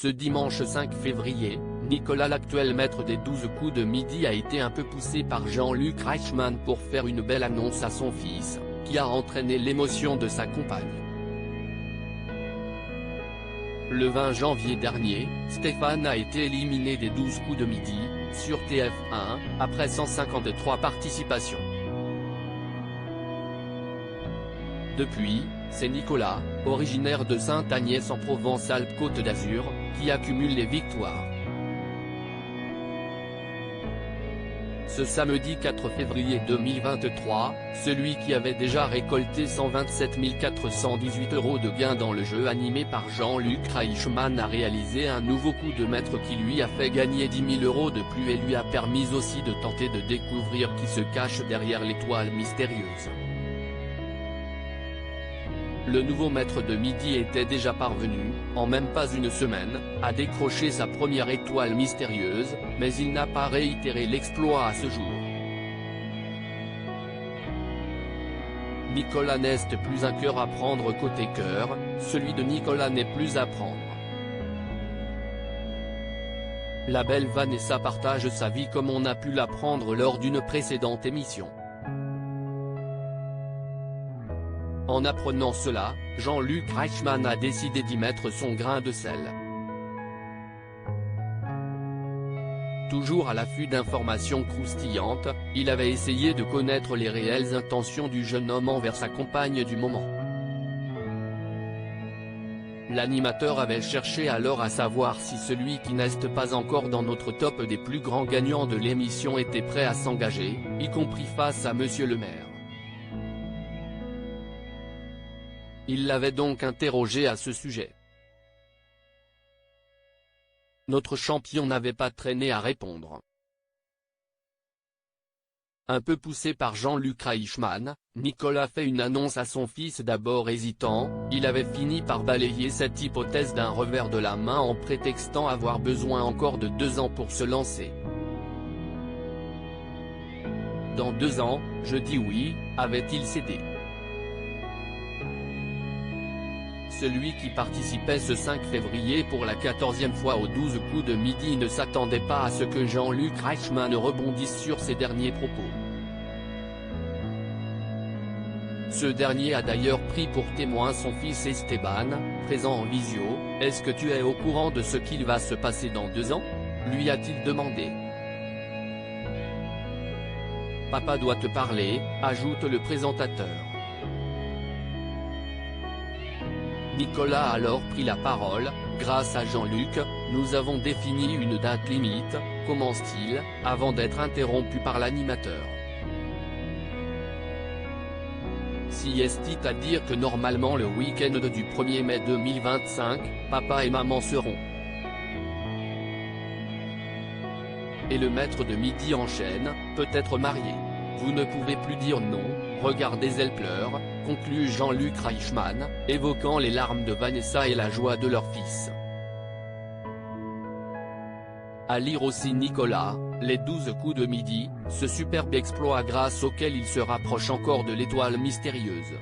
Ce dimanche 5 février, Nicolas, l'actuel maître des 12 coups de midi, a été un peu poussé par Jean-Luc Reichmann pour faire une belle annonce à son fils, qui a entraîné l'émotion de sa compagne. Le 20 janvier dernier, Stéphane a été éliminé des 12 coups de midi, sur TF1, après 153 participations. Depuis, c'est Nicolas, originaire de Sainte-Agnès-en-Provence-Alpes-Côte d'Azur, qui accumule les victoires. Ce samedi 4 février 2023, celui qui avait déjà récolté 127 418 € de gains dans le jeu animé par Jean-Luc Reichmann a réalisé un nouveau coup de maître qui lui a fait gagner 10 000 € de plus et lui a permis aussi de tenter de découvrir qui se cache derrière l'étoile mystérieuse. Le nouveau maître de midi était déjà parvenu, en même pas une semaine, à décrocher sa première étoile mystérieuse, mais il n'a pas réitéré l'exploit à ce jour. Nicolas n'est plus un cœur à prendre côté cœur, celui de Nicolas n'est plus à prendre. La belle Vanessa partage sa vie comme on a pu l'apprendre lors d'une précédente émission. En apprenant cela, Jean-Luc Reichmann a décidé d'y mettre son grain de sel. Toujours à l'affût d'informations croustillantes, il avait essayé de connaître les réelles intentions du jeune homme envers sa compagne du moment. L'animateur avait cherché alors à savoir si celui qui n'est pas encore dans notre top des plus grands gagnants de l'émission était prêt à s'engager, y compris face à Monsieur le maire. Il l'avait donc interrogé à ce sujet. Notre champion n'avait pas traîné à répondre. Un peu poussé par Jean-Luc Reichmann, Nicolas fait une annonce à son fils. D'abord hésitant, il avait fini par balayer cette hypothèse d'un revers de la main en prétextant avoir besoin encore de 2 ans pour se lancer. Dans 2 ans, je dis oui, avait-il cédé. Celui qui participait ce 5 février pour la 14e fois aux 12 coups de midi ne s'attendait pas à ce que Jean-Luc Reichmann rebondisse sur ses derniers propos. Ce dernier a d'ailleurs pris pour témoin son fils Esteban, présent en visio. « Est-ce que tu es au courant de ce qu'il va se passer dans 2 ans ?» lui a-t-il demandé. « Papa doit te parler », ajoute le présentateur. Nicolas a alors pris la parole. « Grâce à Jean-Luc, nous avons défini une date limite », commence-t-il, avant d'être interrompu par l'animateur. Si est à dire que normalement le week-end du 1er mai 2025, papa et maman seront. Et le maître de midi enchaîne, peut-être marié. Vous ne pouvez plus dire non, regardez elle pleure, conclut Jean-Luc Reichmann, évoquant les larmes de Vanessa et la joie de leur fils. À lire aussi Nicolas, les 12 coups de midi, ce superbe exploit grâce auquel il se rapproche encore de l'étoile mystérieuse.